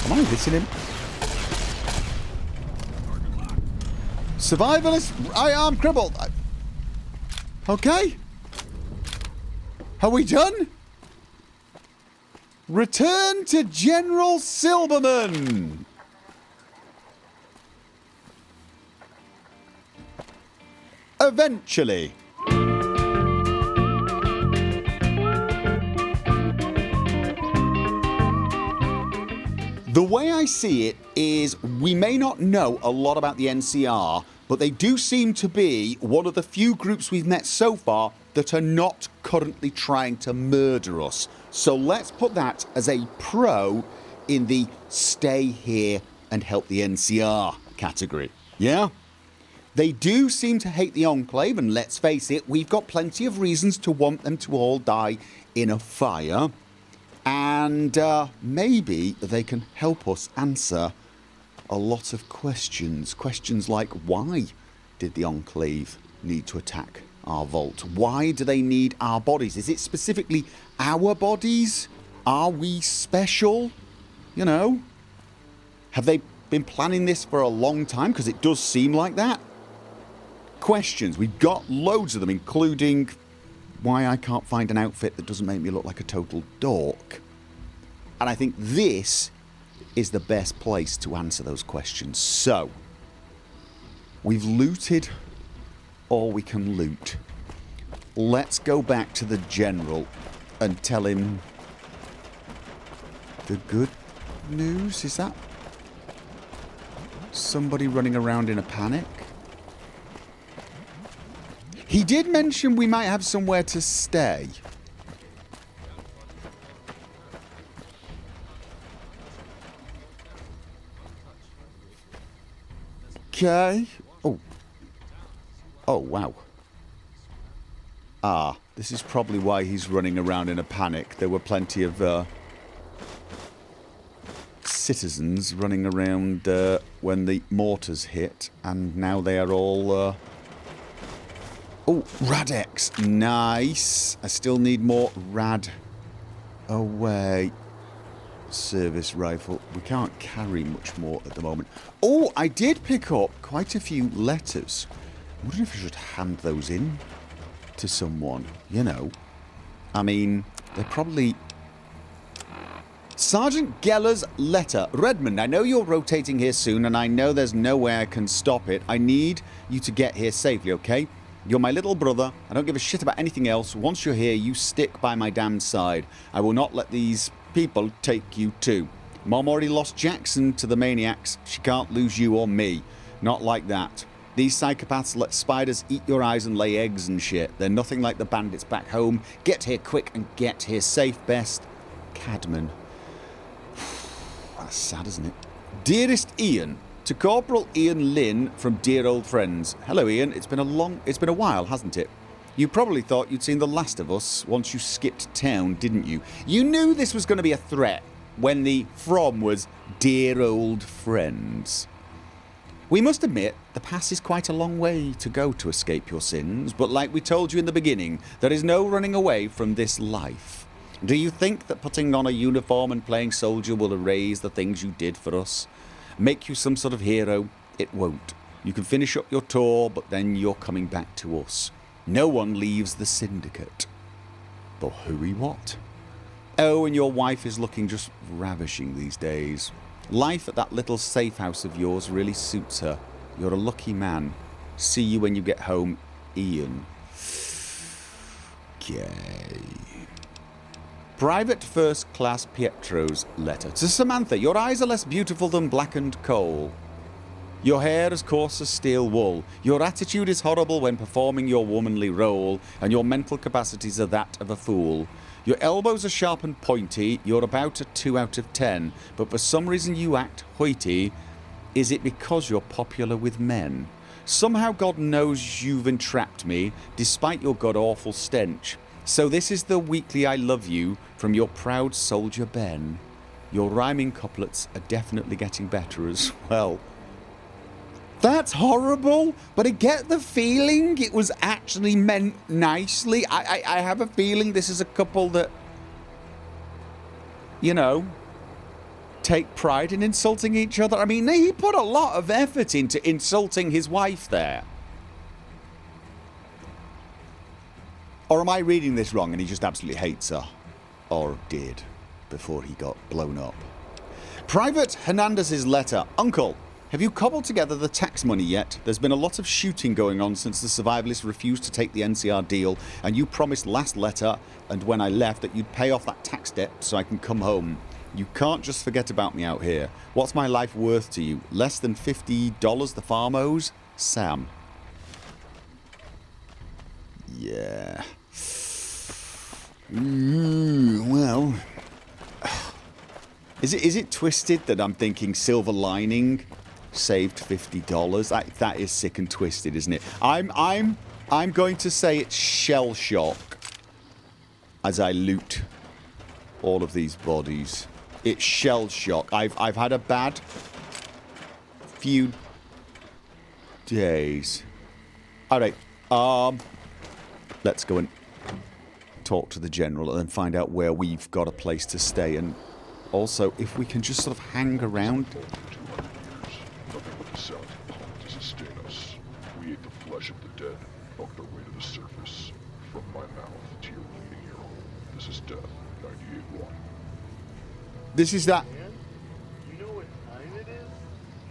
Am I hitting him? Survivalist, I am crippled. Okay. Are we done? Return to General Silberman. Eventually. The way I see it is we may not know a lot about the NCR, but they do seem to be one of the few groups we've met so far that are not currently trying to murder us. So let's put that as a pro in the stay here and help the NCR category. Yeah? They do seem to hate the Enclave, and let's face it, we've got plenty of reasons to want them to all die in a fire. And maybe they can help us answer a lot of questions. Questions like, why did the Enclave need to attack our vault? Why do they need our bodies? Is it specifically our bodies? Are we special? You know? Have they been planning this for a long time? Because it does seem like that. Questions. We've got loads of them, including why I can't find an outfit that doesn't make me look like a total dork. And I think this is the best place to answer those questions. So, we've looted all we can loot. Let's go back to the General and tell him the good news. Is that somebody running around in a panic? He did mention we might have somewhere to stay. Okay. Oh. Oh, wow. Ah, this is probably why he's running around in a panic. There were plenty of citizens running around when the mortars hit, and now they are all... Oh, Rad-X. Nice. I still need more Rad away. Service rifle. We can't carry much more at the moment. Oh, I did pick up quite a few letters. I wonder if I should hand those in to someone. You know. I mean, they're probably... Sergeant Geller's letter. Redmond, I know you're rotating here soon, and I know there's no way I can stop it. I need you to get here safely, okay? You're my little brother. I don't give a shit about anything else. Once you're here, you stick by my damn side. I will not let these people take you too. Mom already lost Jackson to the maniacs. She can't lose you or me. Not like that. These psychopaths let spiders eat your eyes and lay eggs and shit. They're nothing like the bandits back home. Get here quick and get here safe. Best, Cadman. That's sad, isn't it? Dearest Ian, to Corporal Ian Lynn from Dear Old Friends. Hello, Ian. It's been a while, hasn't it? You probably thought you'd seen the last of us once you skipped town, didn't you? You knew this was going to be a threat when the from was Dear Old Friends. We must admit, the pass is quite a long way to go to escape your sins, but like we told you in the beginning, there is no running away from this life. Do you think that putting on a uniform and playing soldier will erase the things you did for us? Make you some sort of hero? It won't. You can finish up your tour, but then you're coming back to us. No one leaves the syndicate. But hooey what? Oh, and your wife is looking just ravishing these days. Life at that little safe house of yours really suits her. You're a lucky man. See you when you get home, Ian. Okay. Private First Class Pietro's letter. To Samantha, your eyes are less beautiful than blackened coal. Your hair as coarse as steel wool. Your attitude is horrible when performing your womanly role, and your mental capacities are that of a fool. Your elbows are sharp and pointy. You're about a 2 out of 10, but for some reason you act hoity. Is it because you're popular with men? Somehow God knows you've entrapped me, despite your god-awful stench. So this is the weekly I love you from your proud soldier Ben. Your rhyming couplets are definitely getting better as well. That's horrible, but I get the feeling it was actually meant nicely. I have a feeling this is a couple that, you know, take pride in insulting each other? I mean, he put a lot of effort into insulting his wife there. Or am I reading this wrong and he just absolutely hates her? Or did, before he got blown up. Private Hernandez's letter. Uncle, have you cobbled together the tax money yet? There's been a lot of shooting going on since the survivalists refused to take the NCR deal, and you promised last letter and when I left that you'd pay off that tax debt so I can come home. You can't just forget about me out here. What's my life worth to you? Less than $50 the farm owes? Sam. Yeah. Well... Is it twisted that I'm thinking silver lining saved $50? That is sick and twisted, isn't it? I'm going to say it's shell shock as I loot all of these bodies. It's shell shock. I've had a bad few days. All right. Let's go and talk to the general and then find out where we've got a place to stay, and also if we can just sort of hang around. We ate the flesh of the dead, bumped our way to the surface. From my mouth to your bleeding ear hole. This is death, 98-1. This is that. You know what time it is?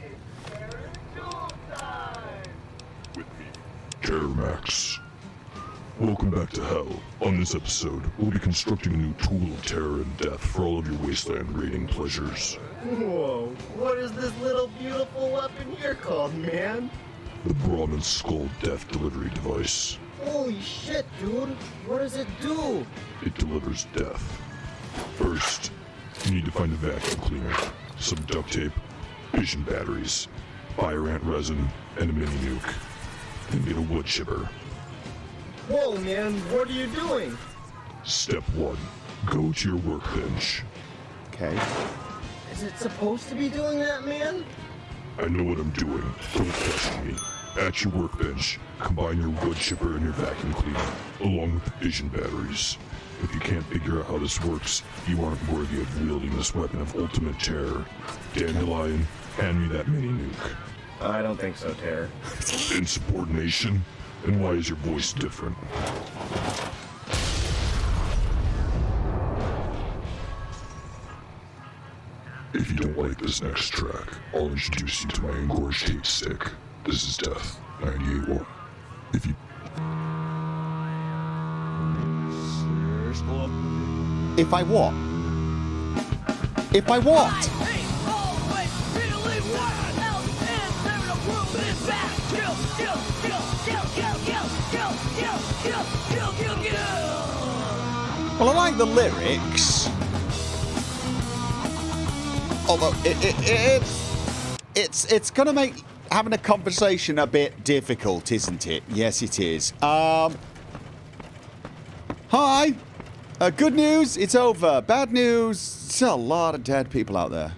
It's Terror time! With me, Terramax. Welcome back to Hell. On this episode, we'll be constructing a new tool of terror and death for all of your wasteland raiding pleasures. Whoa, what is this little beautiful weapon here called, man? The Brahmin Skull Death Delivery Device. Holy shit, dude. What does it do? It delivers death. First, you need to find a vacuum cleaner, some duct tape, fission batteries, fire ant resin, and a mini nuke. Then get a wood chipper. Whoa, man, what are you doing? Step 1. Go to your workbench. Okay. Is it supposed to be doing that, man? I know what I'm doing. Don't question me. At your workbench, combine your wood chipper and your vacuum cleaner, along with the fission batteries. If you can't figure out how this works, you aren't worthy of wielding this weapon of ultimate terror. Dandelion, hand me that mini nuke. I don't think so, Terror. Insubordination? And why is your voice different? If you don't like this next track, I'll introduce you to my engorged hate stick. This is Death, 98-1. If you... If I what? If I what? Well, I like the lyrics. Although it's gonna make having a conversation a bit difficult, isn't it? Yes, it is. Hi. Good news, it's over. Bad news, there's a lot of dead people out there.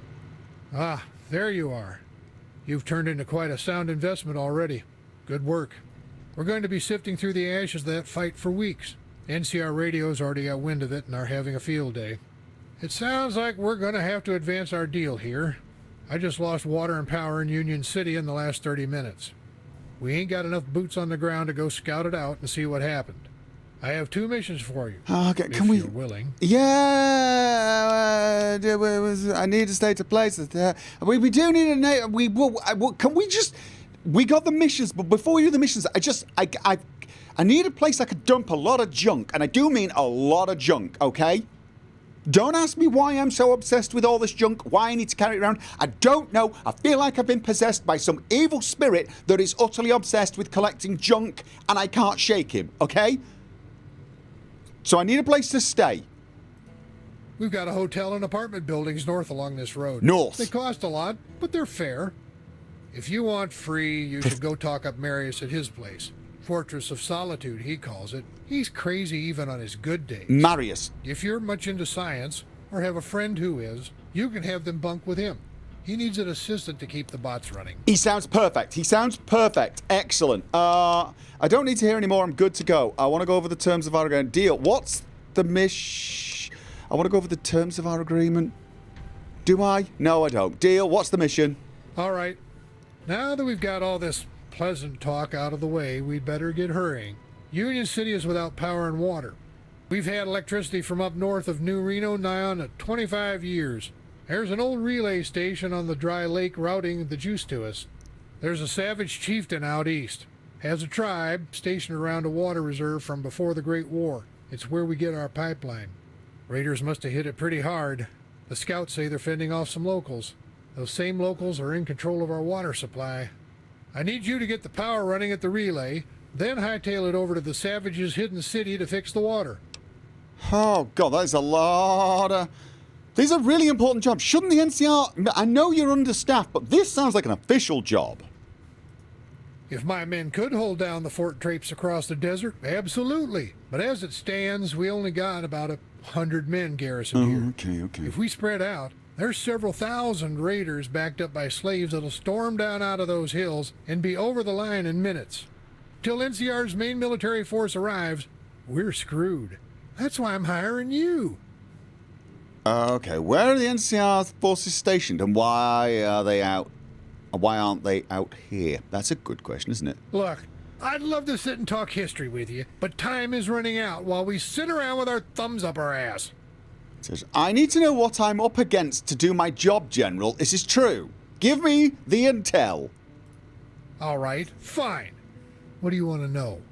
Ah, there you are. You've turned into quite a sound investment already. Good work. We're going to be sifting through the ashes of that fight for weeks. NCR Radio's already got wind of it and are having a field day. It sounds like we're going to have to advance our deal here. I just lost water and power in Union City in the last 30 minutes. We ain't got enough boots on the ground to go scout it out and see what happened. I have 2 missions for you. Okay, if you're willing. Yeah, I need to stay to places. We do need a name. Can we just? We got the missions, but before we do the missions, I need a place I could dump a lot of junk, and I do mean a lot of junk. Okay. Don't ask me why I'm so obsessed with all this junk, why I need to carry it around. I don't know. I feel like I've been possessed by some evil spirit that is utterly obsessed with collecting junk, and I can't shake him, okay? So I need a place to stay. We've got a hotel and apartment buildings north along this road. North. They cost a lot, but they're fair. If you want free, you should go talk up Marius at his place. Fortress of Solitude, he calls it. He's crazy even on his good days. Marius. If you're much into science, or have a friend who is, you can have them bunk with him. He needs an assistant to keep the bots running. He sounds perfect. He sounds perfect. Excellent. I don't need to hear any more. I'm good to go. I want to go over the terms of our agreement. Deal. What's the I want to go over the terms of our agreement. Do I? No, I don't. Deal. What's the mission? All right. Now that we've got all this pleasant talk out of the way, we'd better get hurrying. Union City is without power and water. We've had electricity from up north of New Reno nigh on to 25 years. There's an old relay station on the dry lake routing the juice to us. There's a savage chieftain out east. Has a tribe stationed around a water reserve from before the Great War. It's where we get our pipeline. Raiders must have hit it pretty hard. The scouts say they're fending off some locals. Those same locals are in control of our water supply. I need you to get the power running at the relay, then hightail it over to the savages' hidden city to fix the water. Oh, God, that is a lot of... These are really important jobs. Shouldn't the NCR... I know you're understaffed, but this sounds like an official job. If my men could hold down the Fort Drapes across the desert, absolutely. But as it stands, we only got about 100 men garrisoned here. Okay. If we spread out, there's several thousand raiders backed up by slaves that'll storm down out of those hills and be over the line in minutes. Till NCR's main military force arrives, we're screwed. That's why I'm hiring you. Okay, where are the NCR forces stationed and why are they out? Why aren't they out here? That's a good question, isn't it? Look, I'd love to sit and talk history with you, but time is running out while we sit around with our thumbs up our ass. It says, I need to know what I'm up against to do my job, General. This is true. Give me the intel. All right, fine. What do you want to know?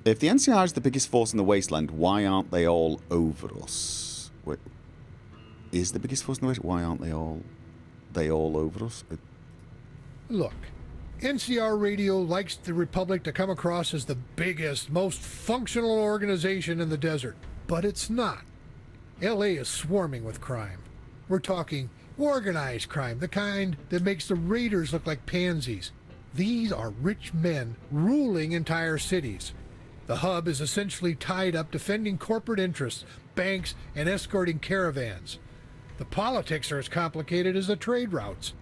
If the NCR is the biggest force in the wasteland, why aren't they all over us? Wait, is the biggest force in the wasteland? Why aren't they all over us? Look, NCR Radio likes the Republic to come across as the biggest, most functional organization in the desert, but it's not. LA is swarming with crime. We're talking organized crime, the kind that makes the raiders look like pansies. These are rich men ruling entire cities. The hub is essentially tied up defending corporate interests, banks, and escorting caravans. The politics are as complicated as the trade routes.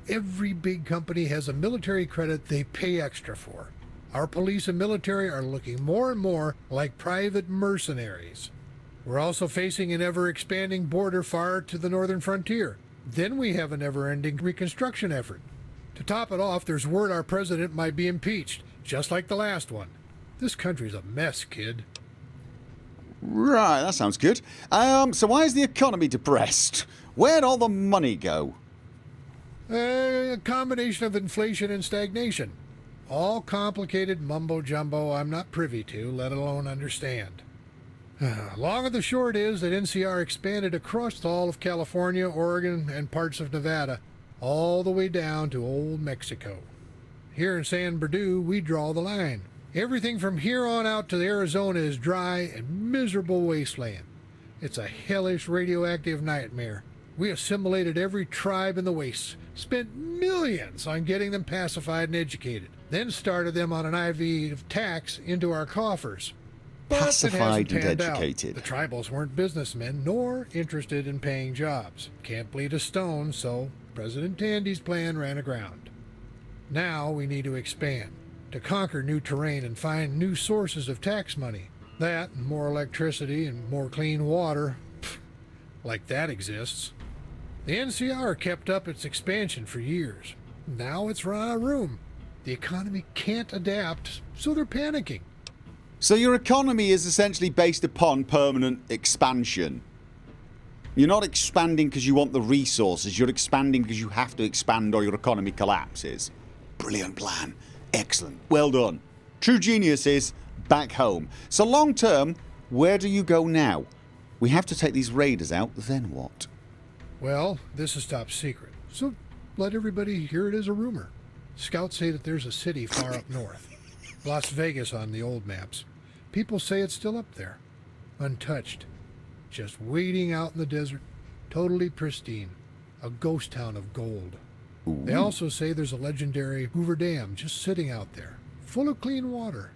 Every big company has a military credit they pay extra for. Our police and military are looking more and more like private mercenaries. We're also facing an ever-expanding border far to the northern frontier. Then we have a never-ending reconstruction effort. To top it off, there's word our president might be impeached, just like the last one. This country's a mess, kid. Right, that sounds good. So why is the economy depressed? Where'd all the money go? A combination of inflation and stagnation. All complicated mumbo-jumbo I'm not privy to, let alone understand. Long and the short is that NCR expanded across all of California, Oregon, and parts of Nevada, all the way down to old Mexico. Here in San Bernardino, we draw the line. Everything from here on out to Arizona is dry and miserable wasteland. It's a hellish radioactive nightmare. We assimilated every tribe in the wastes, spent millions on getting them pacified and educated, then started them on an IV of tax into our coffers. But Pacified it hasn't and panned out. educated. The tribals weren't businessmen, nor interested in paying jobs. Can't bleed a stone, so President Tandy's plan ran aground. Now we need to expand, to conquer new terrain and find new sources of tax money. That, and more electricity and more clean water, like that exists. The NCR kept up its expansion for years. Now it's run out of room. The economy can't adapt, so they're panicking. So your economy is essentially based upon permanent expansion. You're not expanding because you want the resources, you're expanding because you have to expand or your economy collapses. Brilliant plan. Excellent. Well done. True genius is back home. So long term, where do you go now? We have to take these raiders out, then what? Well, this is top secret, so let everybody hear it as a rumor. Scouts say that there's a city far up north. Las Vegas on the old maps. People say it's still up there, untouched, just waiting out in the desert, totally pristine, a ghost town of gold. Ooh. They also say there's a legendary Hoover Dam just sitting out there, full of clean water.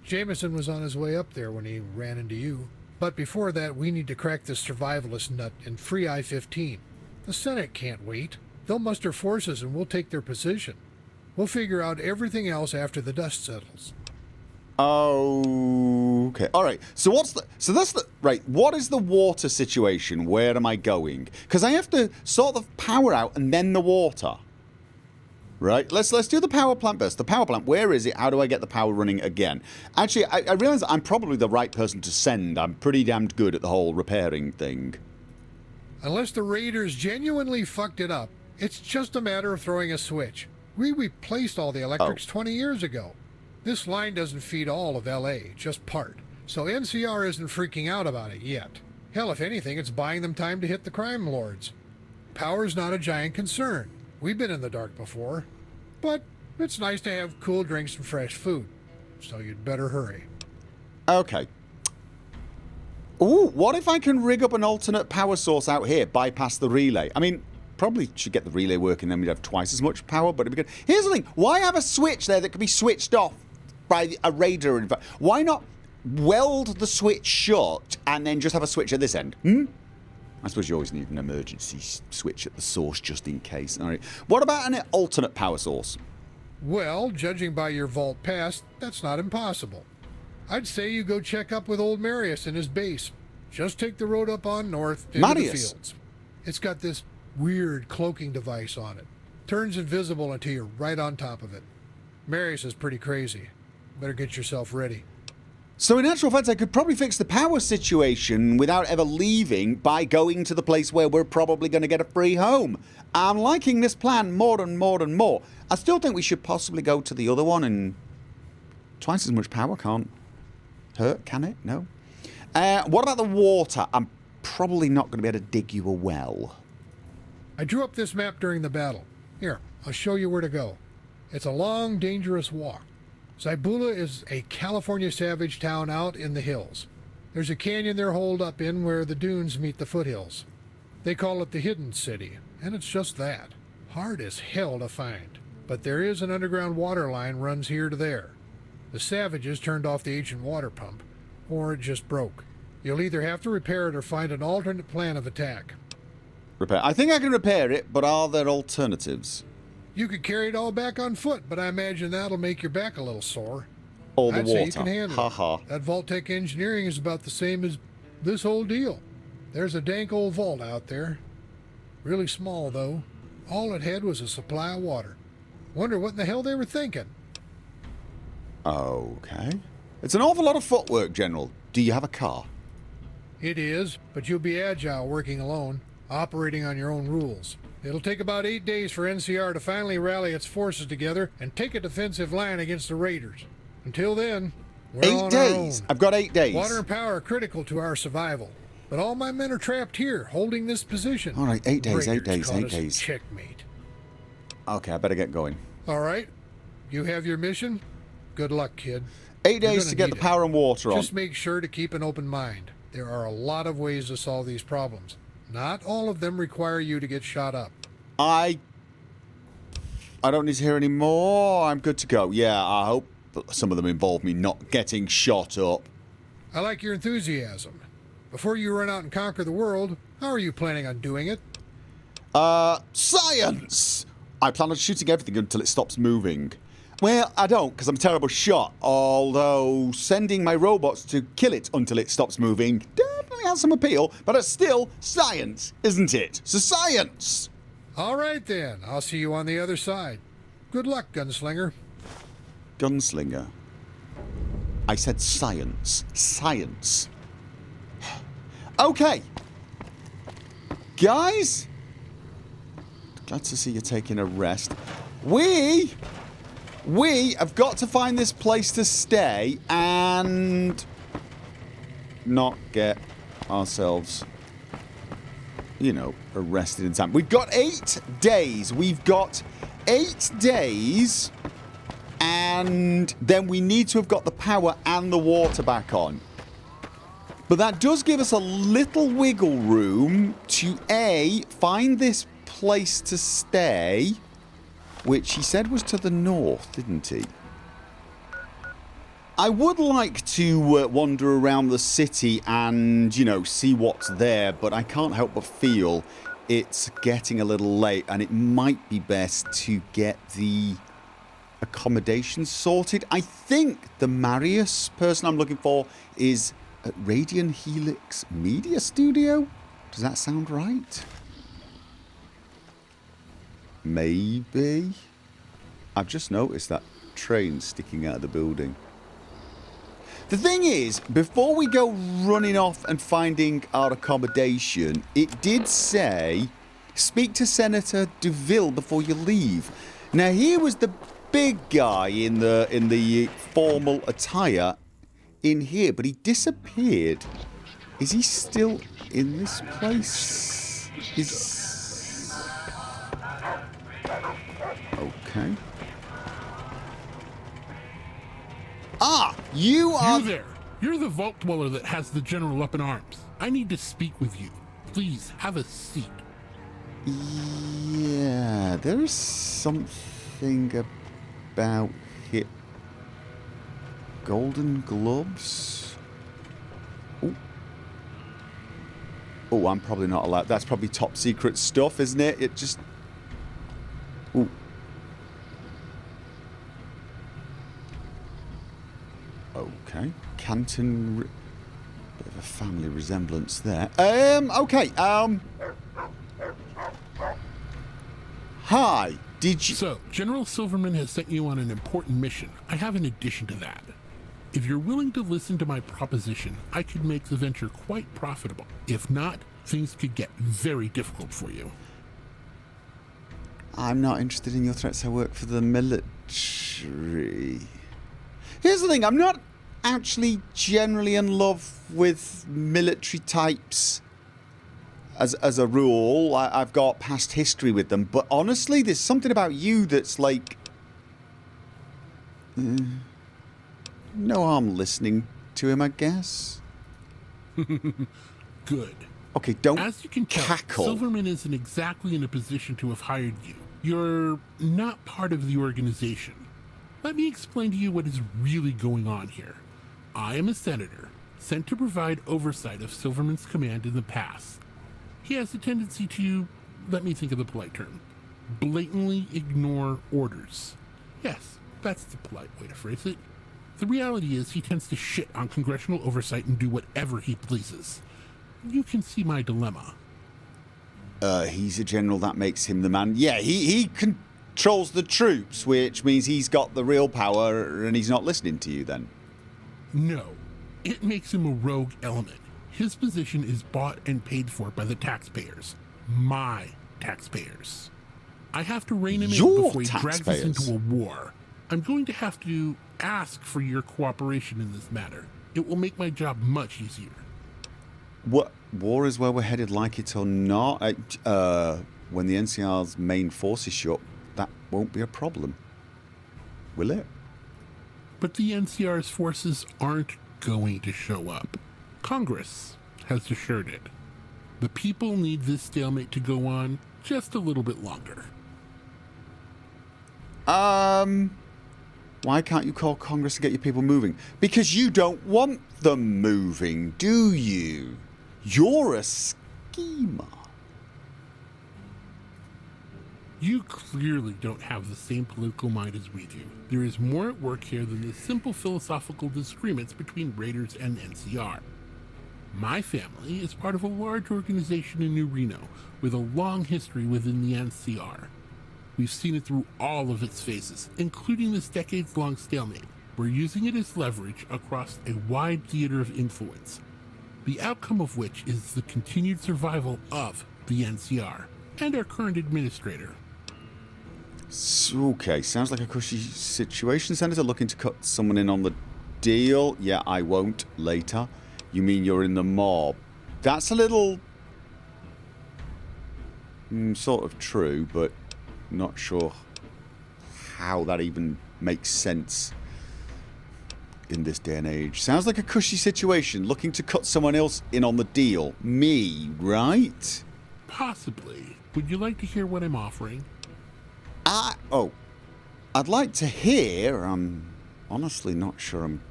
Jameson was on his way up there when he ran into you. But before that, we need to crack this survivalist nut and free I-15. The Senate can't wait. They'll muster forces and we'll take their position. We'll figure out everything else after the dust settles. Okay. All right. So what is the water situation? Where am I going? Because I have to sort the power out and then the water. Right. Let's do the power plant first. The power plant. Where is it? How do I get the power running again? Actually, I realize I'm probably the right person to send. I'm pretty damned good at the whole repairing thing. Unless the raiders genuinely fucked it up, it's just a matter of throwing a switch. We replaced all the electrics 20 years ago. This line doesn't feed all of LA, just part. So NCR isn't freaking out about it yet. Hell, if anything, it's buying them time to hit the crime lords. Power's not a giant concern. We've been in the dark before. But it's nice to have cool drinks and fresh food. So you'd better hurry. Okay. Ooh, what if I can rig up an alternate power source out here, bypass the relay? I mean, probably should get the relay working, then we'd have twice as much power, but it'd be good. Here's the thing. Why have a switch there that could be switched off by a raider? Why not weld the switch shut and then just have a switch at this end? I suppose you always need an emergency switch at the source just in case. All right. What about an alternate power source? Well, judging by your vault past, that's not impossible. I'd say you go check up with old Marius in his base. Just take the road up on north into the fields. It's got this weird cloaking device on it. Turns invisible until you're right on top of it. Marius is pretty crazy. Better get yourself ready. So in actual fact, I could probably fix the power situation without ever leaving by going to the place where we're probably going to get a free home. I'm liking this plan more and more and more. I still think we should possibly go to the other one, and twice as much power can't hurt, can it? No. What about the water? I'm probably not going to be able to dig you a well. I drew up this map during the battle. Here, I'll show you where to go. It's a long, dangerous walk. Zybula is a California savage town out in the hills. There's a canyon they're holed up in where the dunes meet the foothills. They call it the Hidden City, and it's just that. Hard as hell to find. But there is an underground water line runs here to there. The savages turned off the ancient water pump, or it just broke. You'll either have to repair it or find an alternate plan of attack. Repair. I think I can repair it, but are there alternatives? You could carry it all back on foot, but I imagine that'll make your back a little sore. All the I'd water. say you can handle it. That Vault-Tec engineering is about the same as this whole deal. There's a dank old vault out there. Really small, though. All it had was a supply of water. Wonder what in the hell they were thinking. Okay. It's an awful lot of footwork, General. Do you have a car? It is, but you'll be agile working alone, operating on your own rules. It'll take about 8 days for NCR to finally rally its forces together and take a defensive line against the raiders. Until then, we're on our own. I've got 8 days. Water and power are critical to our survival. But all my men are trapped here, holding this position. All right, 8 days, 8 Raiders days, caught 8 us days. Checkmate. Okay, I better get going. All right. You have your mission. Good luck, kid. 8 days to get the power and water on. Just make sure to keep an open mind. There are a lot of ways to solve these problems. Not all of them require you to get shot up. I don't need to hear any more. I'm good to go. Yeah, I hope that some of them involve me not getting shot up. I like your enthusiasm. Before you run out and conquer the world, how are you planning on doing it? Science! I plan on shooting everything until it stops moving. Well, I don't, because I'm a terrible shot. Although sending my robots to kill it until it stops moving definitely has some appeal. But it's still science, isn't it? So science! All right, then. I'll see you on the other side. Good luck, gunslinger. Gunslinger. I said science. Science. Okay. Guys, glad to see you taking a rest. We have got to find this place to stay and not get ourselves, you know, arrested in time. We've got 8 days. We've got 8 days, and then we need to have got the power and the water back on. But that does give us a little wiggle room to A, find this place to stay, which he said was to the north, didn't he? I would like to wander around the city and, you know, see what's there, but I can't help but feel it's getting a little late and it might be best to get the accommodations sorted. I think the Marius person I'm looking for is at Radian Helix Media Studio. Does that sound right? Maybe. I've just noticed that train sticking out of the building. The thing is, before we go running off and finding our accommodation, it did say, speak to Senator DuVille before you leave. Now, here was the big guy in the formal attire in here, but he disappeared. Is he still in this place? Okay. Ah, you are... You there! You're the vault dweller that has the general up in arms. I need to speak with you. Please, have a seat. Yeah, there is something about it. Golden gloves? Oh. Oh, I'm probably not allowed. That's probably top secret stuff, isn't it? It just... Ooh. Okay. Canton... Bit of a family resemblance there. Okay, Hi, did you... So, General Silverman has sent you on an important mission. I have an addition to that. If you're willing to listen to my proposition, I could make the venture quite profitable. If not, things could get very difficult for you. I'm not interested in your threats. I work for the military. Here's the thing. I'm not actually generally in love with military types as a rule. I've got past history with them. But honestly, there's something about you that's like... no harm listening to him, I guess. Good. Okay, don't As you can tell, cackle. Silverman isn't exactly in a position to have hired you. You're not part of the organization. Let me explain to you what is really going on here. I am a senator, sent to provide oversight of Silverman's command in the past. He has a tendency to, let me think of the polite term, blatantly ignore orders. Yes, that's the polite way to phrase it. The reality is he tends to shit on congressional oversight and do whatever he pleases. You can see my dilemma. He's a general, that makes him the man. Yeah, he controls the troops, which means he's got the real power and he's not listening to you then. No, it makes him a rogue element. His position is bought and paid for by the taxpayers. My taxpayers. I have to rein him in before he drags us into a war. I'm going to have to ask for your cooperation in this matter. It will make my job much easier. What war is where we're headed, like it or not? When the NCR's main force is shut, that won't be a problem, will it? But the NCR's forces aren't going to show up. Congress has assured it. The people need this stalemate to go on just a little bit longer. Why can't you call Congress to get your people moving? Because you don't want them moving, do you? You're a schemer. You clearly don't have the same political mind as we do. There is more at work here than the simple philosophical disagreements between Raiders and NCR. My family is part of a large organization in New Reno with a long history within the NCR. We've seen it through all of its phases, including this decades-long stalemate. We're using it as leverage across a wide theater of influence, the outcome of which is the continued survival of the NCR and our current administrator. Okay, sounds like a cushy situation. Senator looking to cut someone in on the deal. Yeah, I won't. Later. You mean you're in the mob? That's a little... sort of true, but not sure how that even makes sense in this day and age. Sounds like a cushy situation. Looking to cut someone else in on the deal. Me, right? Possibly. Would you like to hear what I'm offering? I'd like to hear. I'm honestly not sure I'm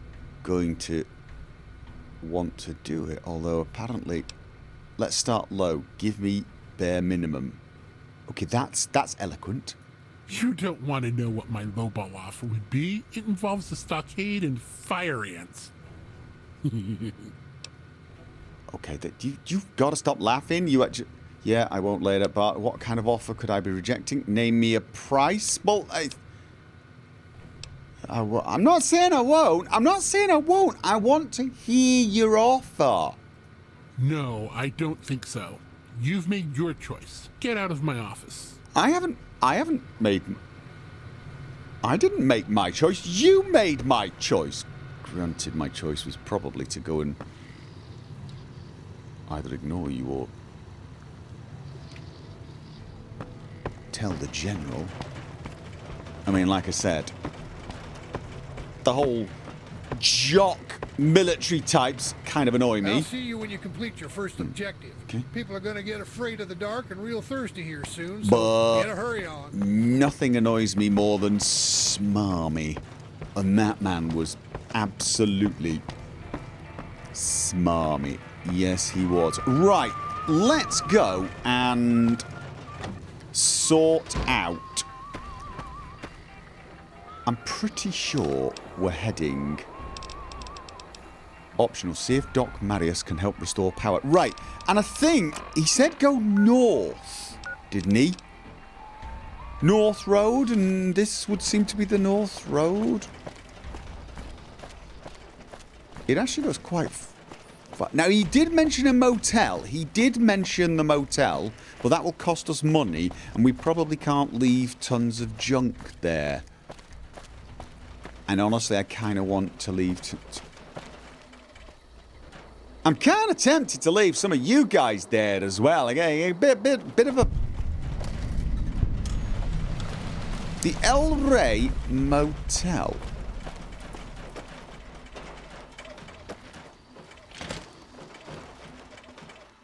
going to want to do it, although apparently... Let's start low. Give me bare minimum. Okay, that's eloquent. You don't want to know what my lowball offer would be. It involves a stockade and fire ants. Okay, you've got to stop laughing. You actually... Yeah, I won't lay it apart. What kind of offer could I be rejecting? Name me a price? Well, I'm not saying I won't. I'm not saying I won't. I want to hear your offer. No, I don't think so. You've made your choice. Get out of my office. I haven't made... I didn't make my choice. You made my choice. Granted, my choice was probably to go and either ignore you or tell the general. I mean, like I said, the whole jock military types kind of annoy me. I'll see you when you complete your first objective. Okay. People are going to get afraid of the dark and real thirsty here soon, so But get a hurry on. nothing annoys me more than smarmy. And that man was absolutely smarmy. Yes, he was. Right, let's go and sort out. I'm pretty sure we're heading... Optional, see if Doc Marius can help restore power. Right, and I think he said go north, didn't he? North Road, and this would seem to be the North Road. It actually goes quite far. Now, he did mention a motel. He did mention the motel, but that will cost us money, and we probably can't leave tons of junk there. And honestly, I kind of want to leave... I'm kind of tempted to leave some of you guys there as well. Again, a bit of a... The El Rey Motel.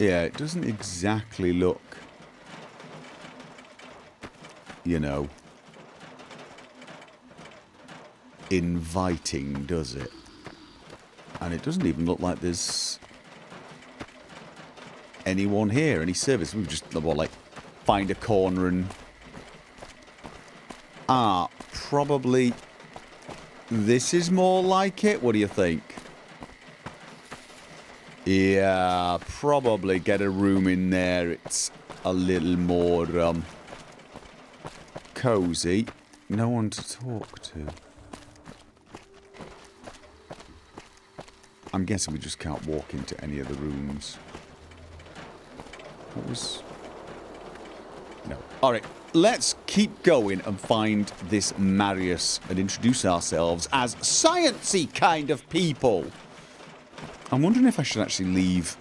Yeah, it doesn't exactly look, you know, inviting, does it? And it doesn't even look like there's anyone here, any service. We just, well, like, find a corner and... Ah, probably this is more like it. What do you think? Yeah, probably get a room in there. It's a little more, cozy. No one to talk to. I'm guessing we just can't walk into any of the rooms. What was... No. Alright, let's keep going and find this Marius and introduce ourselves as science-y kind of people. I'm wondering if I should actually leave...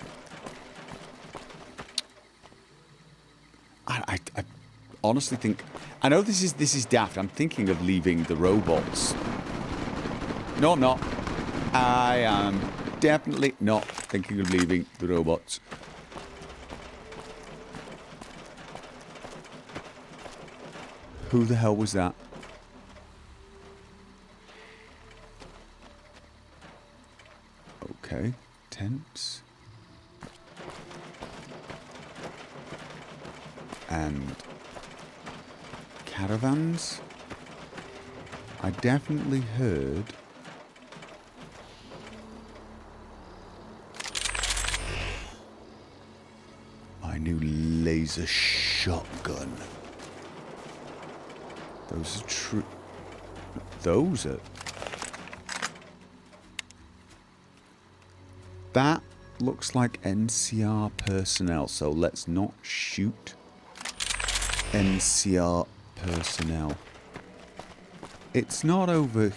I honestly think... I know this is daft. I'm thinking of leaving the robots. No, I'm not. I am definitely not thinking of leaving the robots. Who the hell was that? Okay, tents. And caravans. I definitely heard my new laser shotgun. Those are true. Those are... That looks like NCR personnel, so let's not shoot NCR personnel. It's not over here.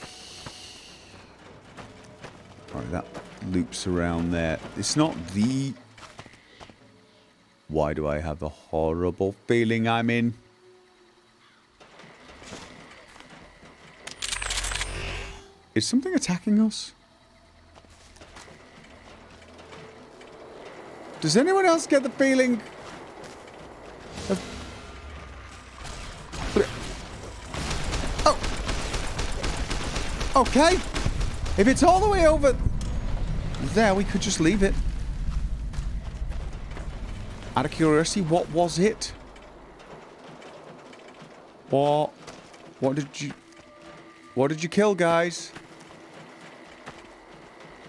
Right, that loops around there. It's not the... Why do I have a horrible feeling I'm in? Is something attacking us? Does anyone else get the feeling of... Oh! Okay! If it's all the way over there, we could just leave it. Out of curiosity, what was it? What What did you kill, guys?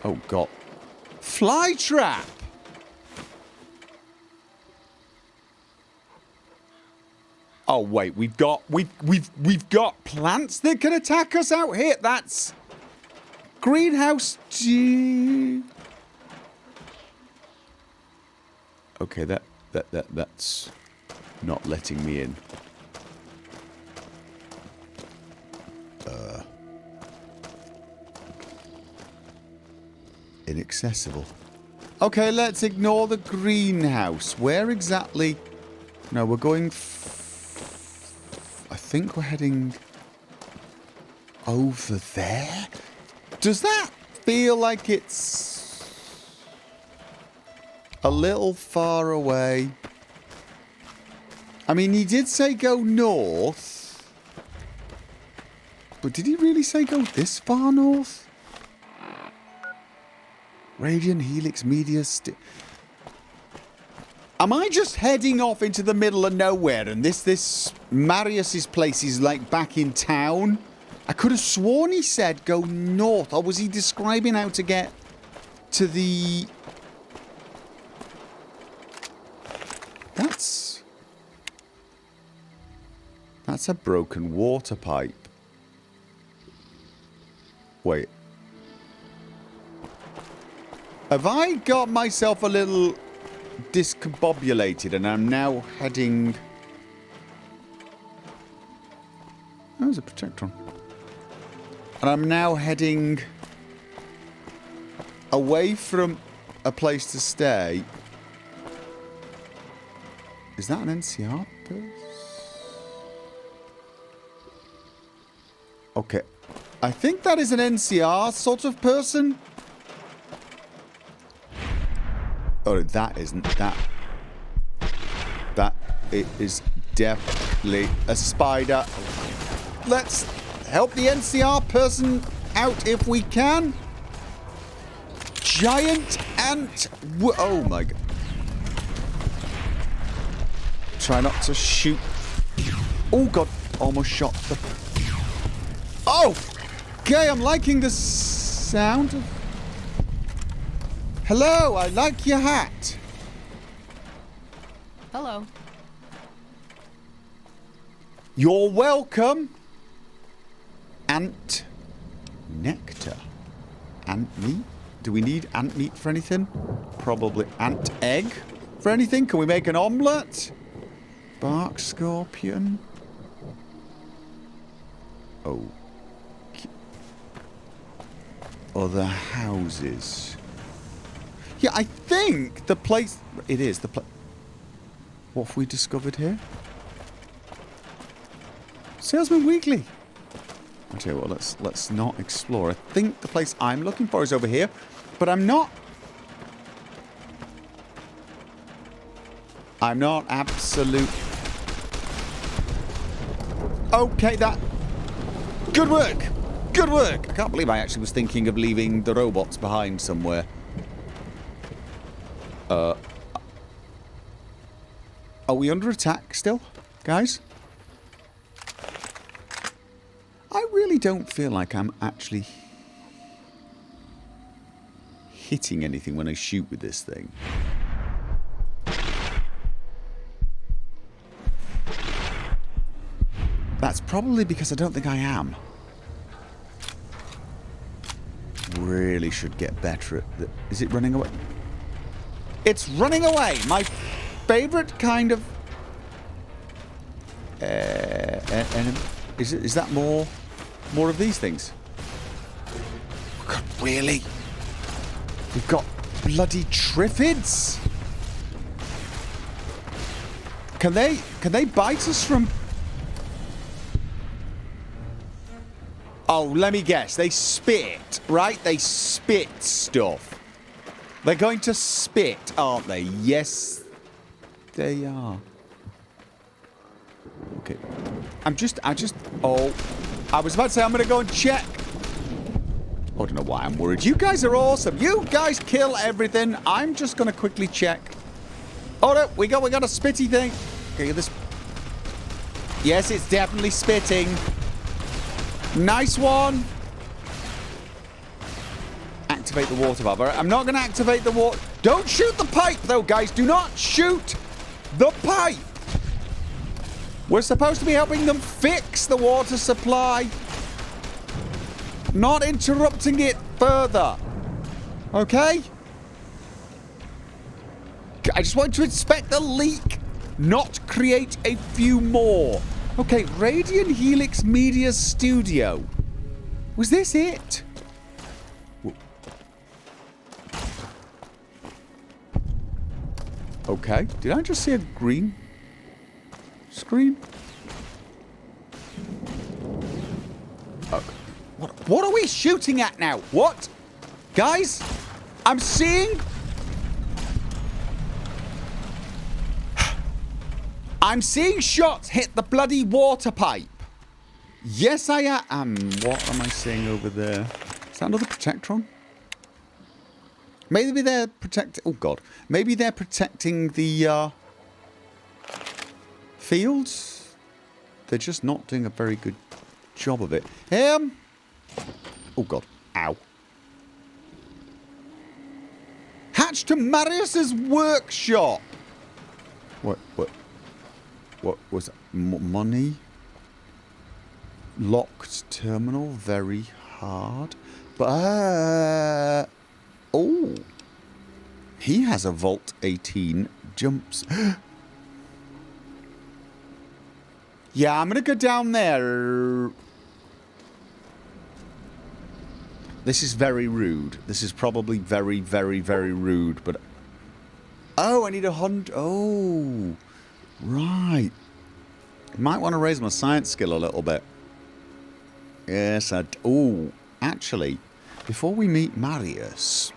Oh, God. Fly trap! Oh, wait. We've got plants that can attack us out here. That's... Greenhouse... Okay, that's not letting me in. Inaccessible. Okay, let's ignore the greenhouse. Where exactly... No, we're going... I think we're heading... over there? Does that feel like it's... a little far away? I mean, he did say go north. But did he really say go this far north? Radiant Helix Media Am I just heading off into the middle of nowhere and this Marius's place is like back in town? I could have sworn he said go north, or was he describing how to get to the... That's a broken water pipe. Wait. Have I got myself a little discombobulated and I'm now heading... Oh, there's a protectron. And I'm now heading away from a place to stay. Is that an NCR person? Okay. I think that is an NCR sort of person. Oh, that isn't. That it is definitely a spider. Let's help the NCR person out if we can. Giant ant. Oh my god. Try not to shoot. Oh god, almost shot the... Oh! Okay, I'm liking the sound of... Hello, I like your hat. Hello. You're welcome. Ant nectar. Ant meat? Do we need ant meat for anything? Probably ant egg for anything? Can we make an omelette? Bark scorpion. Oh. Other houses. Yeah, I think the place... It is the place... What have we discovered here? Salesman Weekly. I'll tell you what, let's not explore. I think the place I'm looking for is over here, but I'm not absolute... Okay, that... Good work! Good work! I can't believe I actually was thinking of leaving the robots behind somewhere. Are we under attack still, guys? I really don't feel like I'm actually hitting anything when I shoot with this thing. That's probably because I don't think I am. Really should get better at the... Is it running away? It's running away! My favorite kind of... Is that more of these things? God, really? We've got bloody Triffids? Can they bite us from... Oh, let me guess. They spit, right? They spit stuff. They're going to spit, aren't they? Yes, they are. Okay. Oh, I was about to say I'm going to go and check. I don't know why I'm worried. You guys are awesome. You guys kill everything. I'm just going to quickly check. Oh, no. We got a spitty thing. Okay, this... Yes, it's definitely spitting. Nice one. Activate the water valve. All right, I'm not going to activate the water. Don't shoot the pipe, though, guys. Do not shoot the pipe. We're supposed to be helping them fix the water supply, not interrupting it further. Okay? I just want to inspect the leak, not create a few more. Okay, Radiant Helix Media Studio. Was this it? Okay, did I just see a green screen? Okay. What are we shooting at now? What? Guys, I'm seeing... I'm seeing shots hit the bloody water pipe. Yes, I am. What am I seeing over there? Is that another Protectron? Maybe they're protecting... Oh, God. Maybe they're protecting the fields. They're just not doing a very good job of it. Oh, God. Ow. Hatch to Marius's workshop. What was that? Money? Locked terminal. Very hard. But... oh. He has a Vault 18 jumps. Yeah, I'm going to go down there. This is very rude. This is probably very, very, very rude. But... oh, I need 100... oh... right. Might want to raise my science skill a little bit. Yes, oh, actually, before we meet Marius,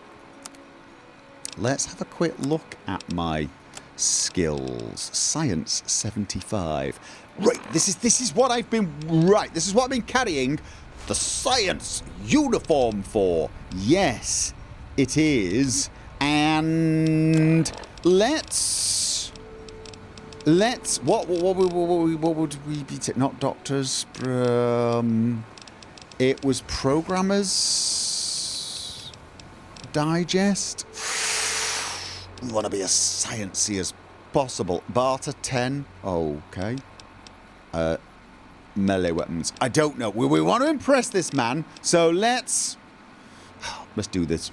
let's have a quick look at my skills. Science 75. Right, this is what I've been... right, this is what I've been carrying the science uniform for. Yes, it is. And let's what would we be not doctors, it was Programmers Digest. We want to be as sciencey as possible. Barter 10. Okay. Melee weapons. I don't know. We want to impress this man, so let's do this.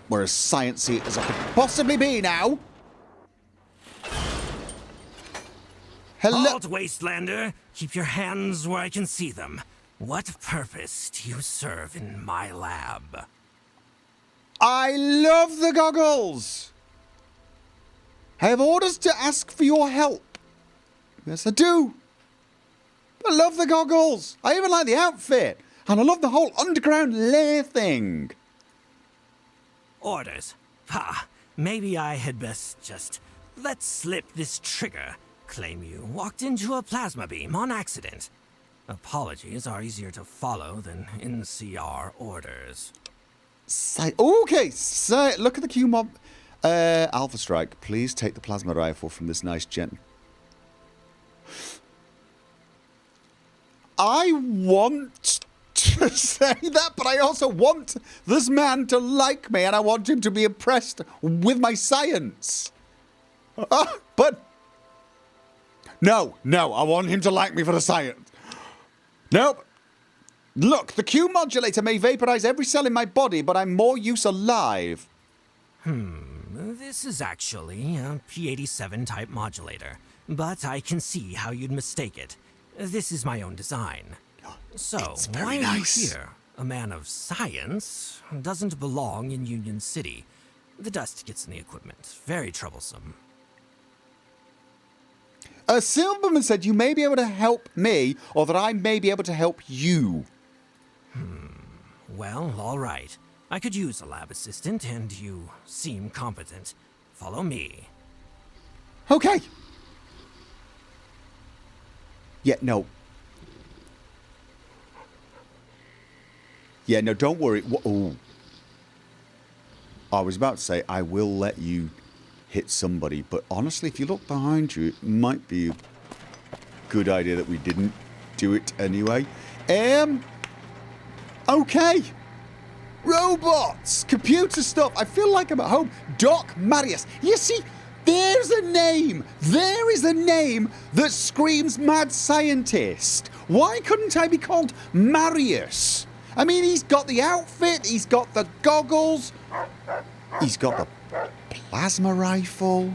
We're as sciencey as I could possibly be now. Hello. Halt, Wastelander. Keep your hands where I can see them. What purpose do you serve in my lab? I love the goggles. I have orders to ask for your help. Yes, I do. I love the goggles. I even like the outfit. And I love the whole underground lair thing. Orders. Ha. Maybe I had best just let slip this trigger. Claim you walked into a plasma beam on accident. Apologies are easier to follow than NCR orders. Okay, so look at the Q mob. Alpha Strike, please take the plasma rifle from this nice gent. I want to say that, but I also want this man to like me, and I want him to be impressed with my science. But... no, I want him to like me for the science. Nope. Look, the Q modulator may vaporize every cell in my body, but I'm more use alive. This is actually a P87 type modulator, but I can see how you'd mistake it. This is my own design. So, why are you here? A man of science doesn't belong in Union City. The dust gets in the equipment. Very troublesome. Silverman said you may be able to help me, or that I may be able to help you. Well, all right. I could use a lab assistant, and you seem competent. Follow me. Okay. Yeah, no. Yeah, no, don't worry. Oh. I was about to say, I will let you hit somebody, but honestly, if you look behind you, it might be a good idea that we didn't. do it anyway. Okay. Robots, computer stuff. I feel like I'm at home. Doc Marius. You see, there's a name. There is a name that screams mad scientist. Why couldn't I be called Marius? I mean, he's got the outfit, he's got the goggles, he's got the plasma rifle.